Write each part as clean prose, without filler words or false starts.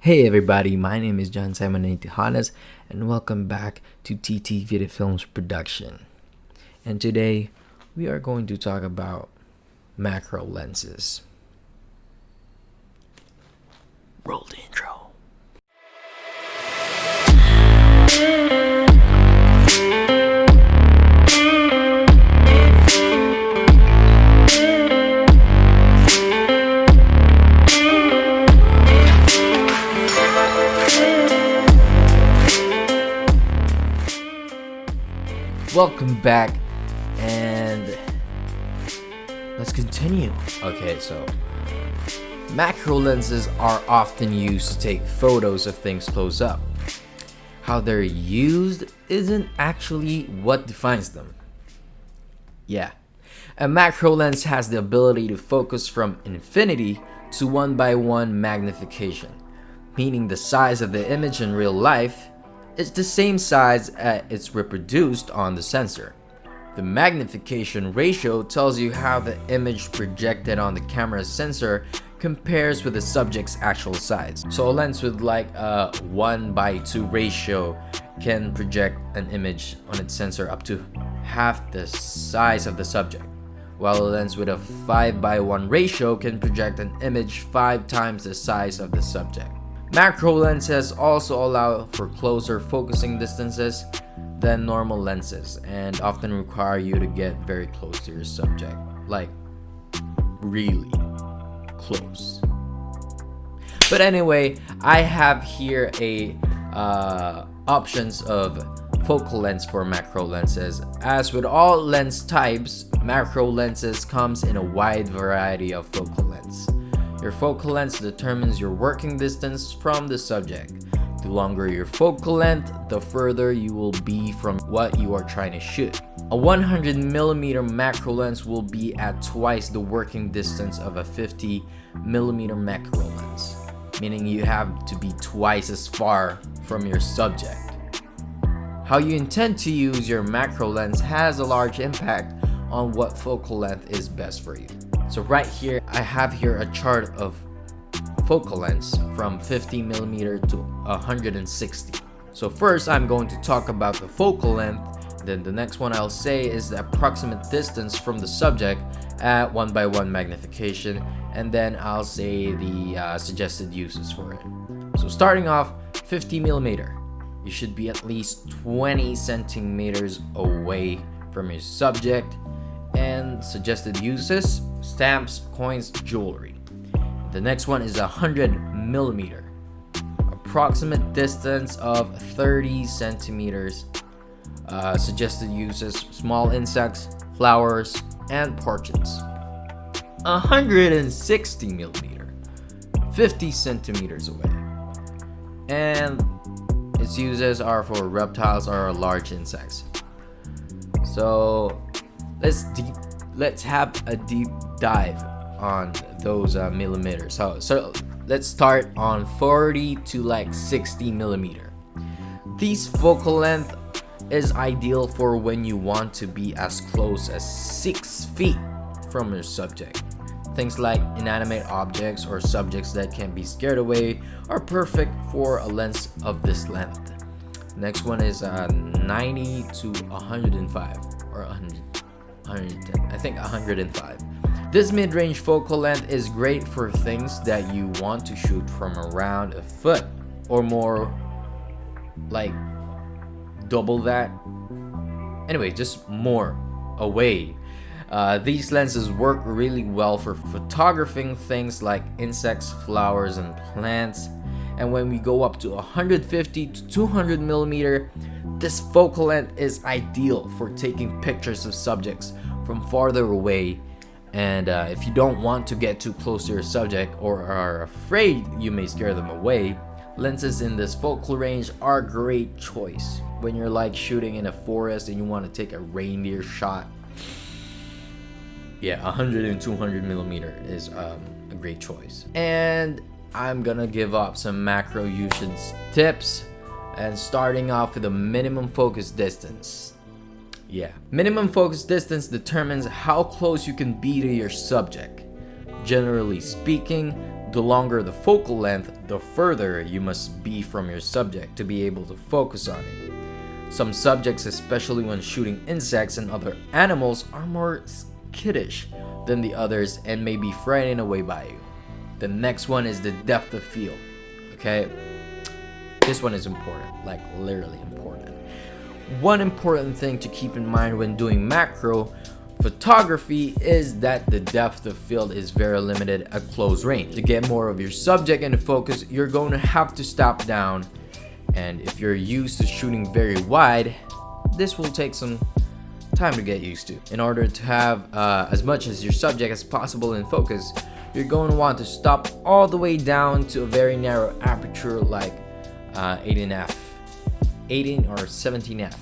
Hey everybody, my name is John Simon Tijanas and welcome back to TTVD Films Production. And today we are going to talk about macro lenses. Roll the intro. Welcome back, and let's continue. Okay, so macro lenses are often used to take photos of things close up. How they're used isn't actually what defines them. Yeah, a macro lens has the ability to focus from infinity to 1:1 magnification, meaning the size of the image in real life is the same size as it's reproduced on the sensor. The magnification ratio tells you how the image projected on the camera's sensor compares with the subject's actual size. So a lens with like a 1:2 ratio can project an image on its sensor up to half the size of the subject, while a lens with a 5:1 ratio can project an image 5 times the size of the subject. Macro lenses also allow for closer focusing distances than normal lenses and often require you to get very close to your subject, like really close. But anyway, I have here a options of focal lengths for macro lenses. As with all lens types, macro lenses comes in a wide variety of focal lengths. Your focal length determines your working distance from the subject. The longer your focal length, the further you will be from what you are trying to shoot. A 100mm macro lens will be at twice the working distance of a 50mm macro lens, meaning you have to be twice as far from your subject. How you intend to use your macro lens has a large impact on what focal length is best for you. So right here, I have here a chart of focal lengths from 50mm to 160. So first, I'm going to talk about the focal length. Then the next one I'll say is the approximate distance from the subject at 1:1 magnification. And then I'll say the suggested uses for it. So starting off, 50mm. You should be at least 20 centimeters away from your subject. And suggested uses: stamps, coins, jewelry. The next one is 100mm. Approximate distance of 30 centimeters. Suggested uses: small insects, flowers, and portraits. 160mm, 50 centimeters away. And its uses are for reptiles or large insects. So let's have a deep dive on those millimeters. So let's start on 40 to like 60mm. These focal length is ideal for when you want to be as close as 6 feet from your subject. Things like inanimate objects or subjects that can be scared away are perfect for a lens of this length. Next one is 90 to 105 or 110. I think 105. This mid-range focal length is great for things that you want to shoot from around a foot or more, like double that. Anyway, just more away. These lenses work really well for photographing things like insects, flowers, and plants. And when we go up to 150 to 200mm, this focal length is ideal for taking pictures of subjects from farther away. And if you don't want to get too close to your subject or are afraid you may scare them away, lenses in this focal range are a great choice. When you're like shooting in a forest and you want to take a reindeer shot, yeah, 100 and 200mm is a great choice. And I'm gonna give up some macro usage tips, and starting off with a minimum focus distance. Yeah, minimum focus distance determines how close you can be to your subject. Generally speaking, The longer the focal length, the further you must be from your subject to be able to focus on it. Some subjects, especially when shooting insects and other animals, are more skittish than the others and may be frightened away by you. The next one is the depth of field. Okay, this one is important, like literally important. One important thing to keep in mind when doing macro photography is that the depth of field is very limited at close range. To get more of your subject into focus, you're going to have to stop down, and if you're used to shooting very wide, this will take some time to get used to. In order to have as much as your subject as possible in focus, you're going to want to stop all the way down to a very narrow aperture like 18 or 17f.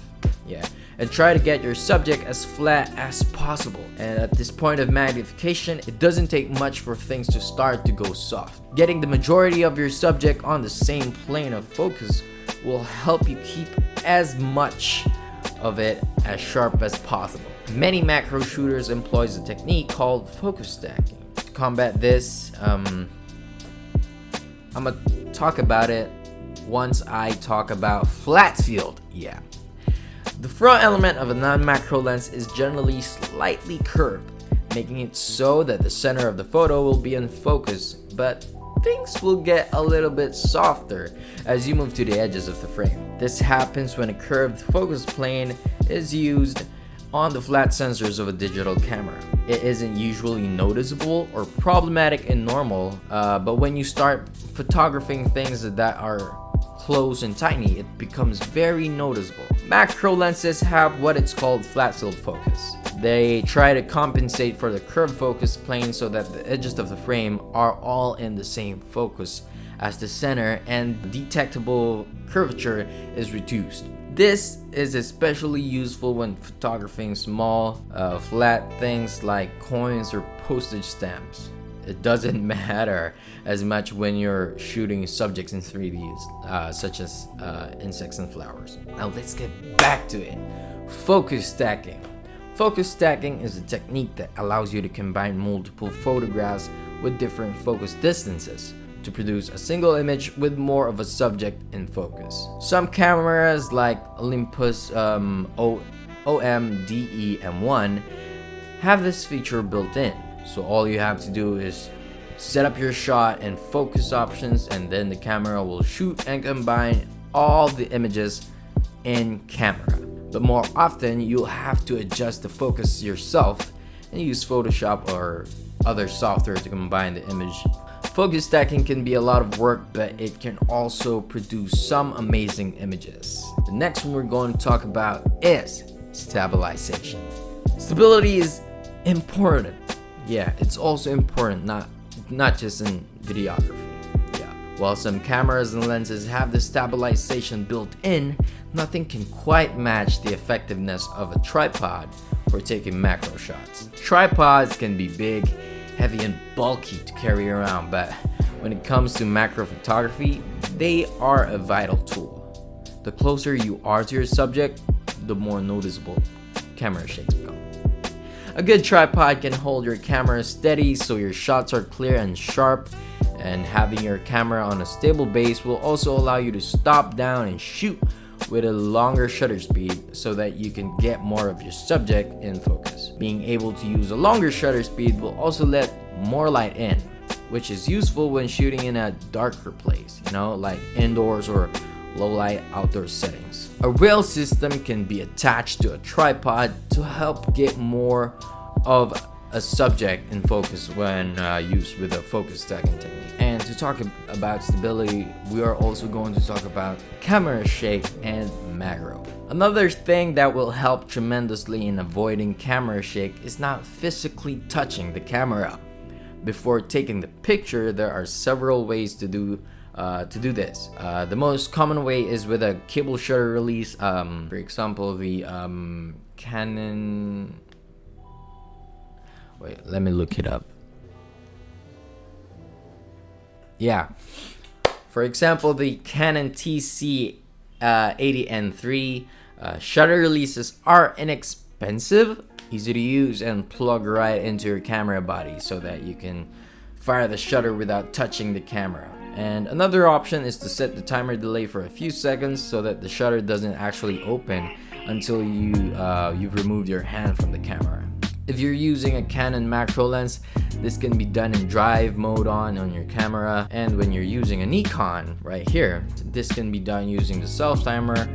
Yeah, and try to get your subject as flat as possible. And at this point of magnification, it doesn't take much for things to start to go soft. Getting the majority of your subject on the same plane of focus will help you keep as much of it as sharp as possible. Many macro shooters employs a technique called focus stacking. To combat this, I'm gonna talk about it once I talk about flat field. Yeah. The front element of a non-macro lens is generally slightly curved, making it so that the center of the photo will be in focus, but things will get a little bit softer as you move to the edges of the frame. This happens when a curved focus plane is used on the flat sensors of a digital camera. It isn't usually noticeable or problematic in normal, but when you start photographing things that are close and tiny, it becomes very noticeable. Macro lenses have what it's called flat field focus. They try to compensate for the curved focus plane so that the edges of the frame are all in the same focus as the center, and detectable curvature is reduced. This is especially useful when photographing small, flat things like coins or postage stamps. It doesn't matter as much when you're shooting subjects in 3D, such as insects and flowers. Now let's get back to it. Focus stacking. Focus stacking is a technique that allows you to combine multiple photographs with different focus distances to produce a single image with more of a subject in focus. Some cameras like Olympus OM-DE M1 have this feature built in. So all you have to do is set up your shot and focus options, and then the camera will shoot and combine all the images in camera. But more often, you'll have to adjust the focus yourself and use Photoshop or other software to combine the image. Focus stacking can be a lot of work, but it can also produce some amazing images. The next one we're going to talk about is stabilization. Stability is important. Yeah, it's also important, not just in videography. Yeah. While some cameras and lenses have the stabilization built in, nothing can quite match the effectiveness of a tripod for taking macro shots. Tripods can be big, heavy, and bulky to carry around, but when it comes to macro photography, they are a vital tool. The closer you are to your subject, the more noticeable camera shakes become. A good tripod can hold your camera steady so your shots are clear and sharp, and having your camera on a stable base will also allow you to stop down and shoot with a longer shutter speed so that you can get more of your subject in focus. Being able to use a longer shutter speed will also let more light in, which is useful when shooting in a darker place, like indoors or low light outdoor settings. A rail system can be attached to a tripod to help get more of a subject in focus when used with a focus stacking technique. And to talk about stability, we are also going to talk about camera shake and macro. Another thing that will help tremendously in avoiding camera shake is not physically touching the camera. Before taking the picture, there are several ways to do this. The most common way is with a cable shutter release. For example, the Canon. Wait, let me look it up. Yeah. For example, the Canon TC80N3 shutter releases are inexpensive, easy to use, and plug right into your camera body so that you can fire the shutter without touching the camera. And another option is to set the timer delay for a few seconds so that the shutter doesn't actually open until you've removed your hand from the camera. If you're using a Canon macro lens, this can be done in drive mode on your camera, and when you're using a Nikon right here, this can be done using the self timer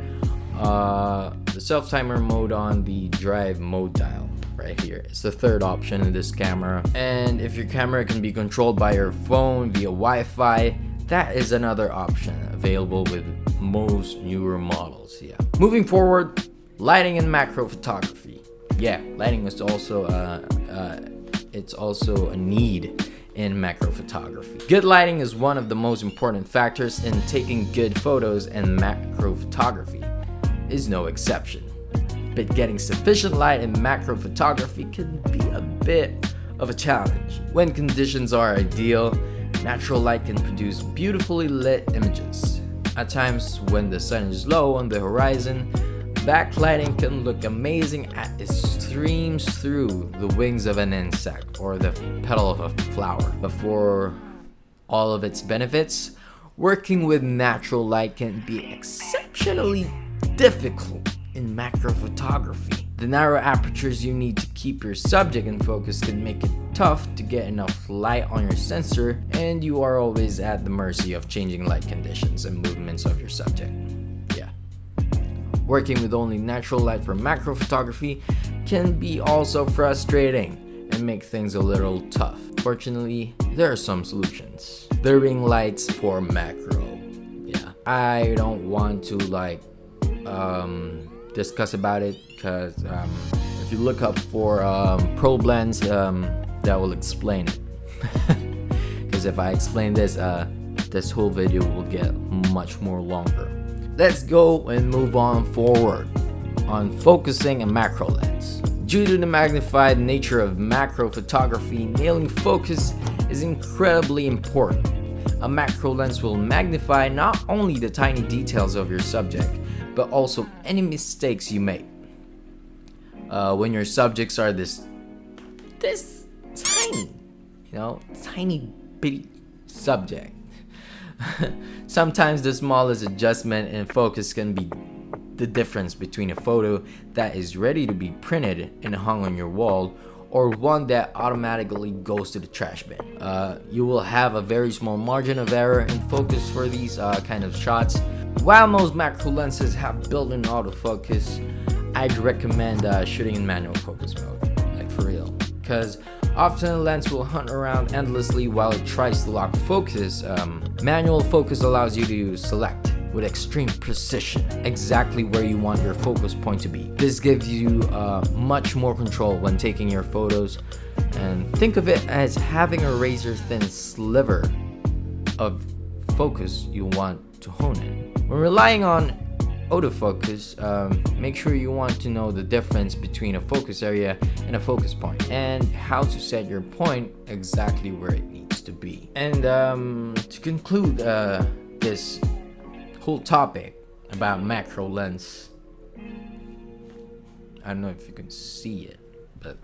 mode on the drive mode dial right here. It's the third option in this camera. And if your camera can be controlled by your phone via Wi-Fi, that is another option available with most newer models. Yeah. Moving forward, lighting and macro photography. Yeah, lighting is also it's also a need in macro photography. Good lighting is one of the most important factors in taking good photos, and macro photography is no exception. But getting sufficient light in macro photography can be a bit of a challenge. When conditions are ideal, natural light can produce beautifully lit images. At times when the sun is low on the horizon, backlighting can look amazing as it streams through the wings of an insect or the petal of a flower. But for all of its benefits, working with natural light can be exceptionally difficult in macro photography. The narrow apertures you need to keep your subject in focus can make it tough to get enough light on your sensor, and you are always at the mercy of changing light conditions and movements of your subject. Working with only natural light for macro photography can be also frustrating and make things a little tough. Fortunately, there are some solutions. The ring lights for macro. Yeah, I don't want to discuss about it because if you look up for pro blends, that will explain it. Because if I explain this, this whole video will get much more longer. Let's go and move on forward on focusing a macro lens. Due to the magnified nature of macro photography, nailing focus is incredibly important. A macro lens will magnify not only the tiny details of your subject, but also any mistakes you make. When your subjects are this tiny, tiny bitty subject. Sometimes the smallest adjustment in focus can be the difference between a photo that is ready to be printed and hung on your wall or one that automatically goes to the trash bin. You will have a very small margin of error in focus for these kind of shots. While most macro lenses have built-in autofocus, I'd recommend shooting in manual focus mode, like for real, because often a lens will hunt around endlessly while it tries to lock focus. Manual focus allows you to select with extreme precision exactly where you want your focus point to be. This gives you much more control when taking your photos, and think of it as having a razor thin sliver of focus you want to hone in. When relying on autofocus, make sure you want to know the difference between a focus area and a focus point, and how to set your point exactly where it needs to be. And to conclude this whole topic about macro lens, I don't know if you can see it, but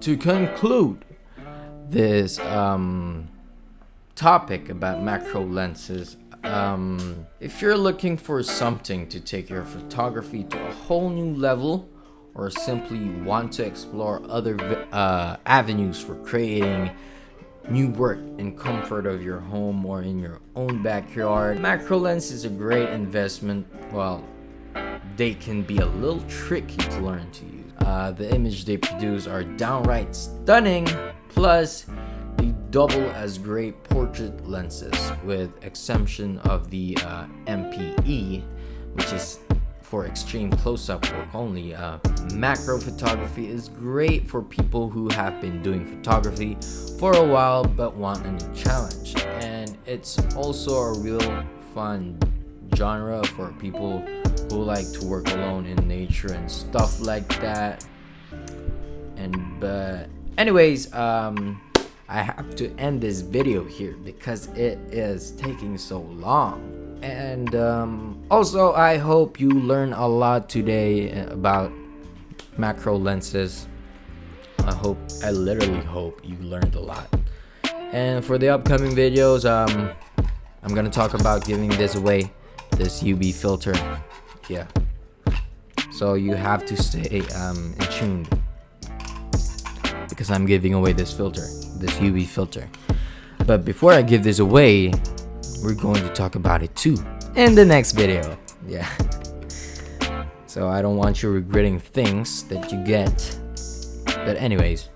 to conclude this topic about macro lenses, if you're looking for something to take your photography to a whole new level, or simply want to explore other avenues for creating new work in comfort of your home or in your own backyard, macro lens is a great investment. Well, they can be a little tricky to learn to use. The image they produce are downright stunning, plus they double as great portrait lenses, with exemption of the MPE, which is for extreme close-up work only. Macro photography is great for people who have been doing photography for a while but want a new challenge, and it's also a real fun genre for people who like to work alone in nature and stuff like that. But anyways, I have to end this video here because it is taking so long. And also, I hope you learn a lot today about macro lenses. I literally hope you learned a lot. And for the upcoming videos, I'm gonna talk about giving this away, this UV filter. Yeah. So you have to stay in tune, because I'm giving away this filter, this UV filter. But before I give this away, we're going to talk about it too in the next video. Yeah. So I don't want you regretting things that you get. But anyways,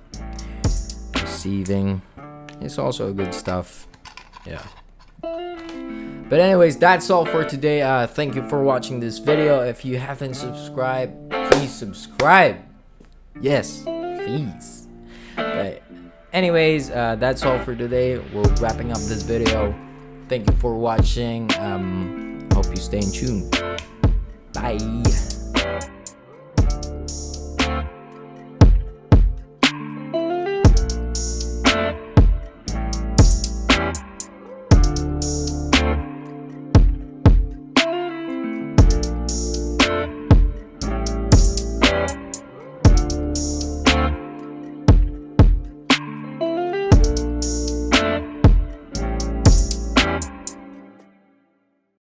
receiving is also good stuff. Yeah. But anyways, that's all for today. Thank you for watching this video. If you haven't subscribed, please subscribe. Yes, please. But anyways, that's all for today. We're wrapping up this video. Thank you for watching. Hope you stay in tune. Bye.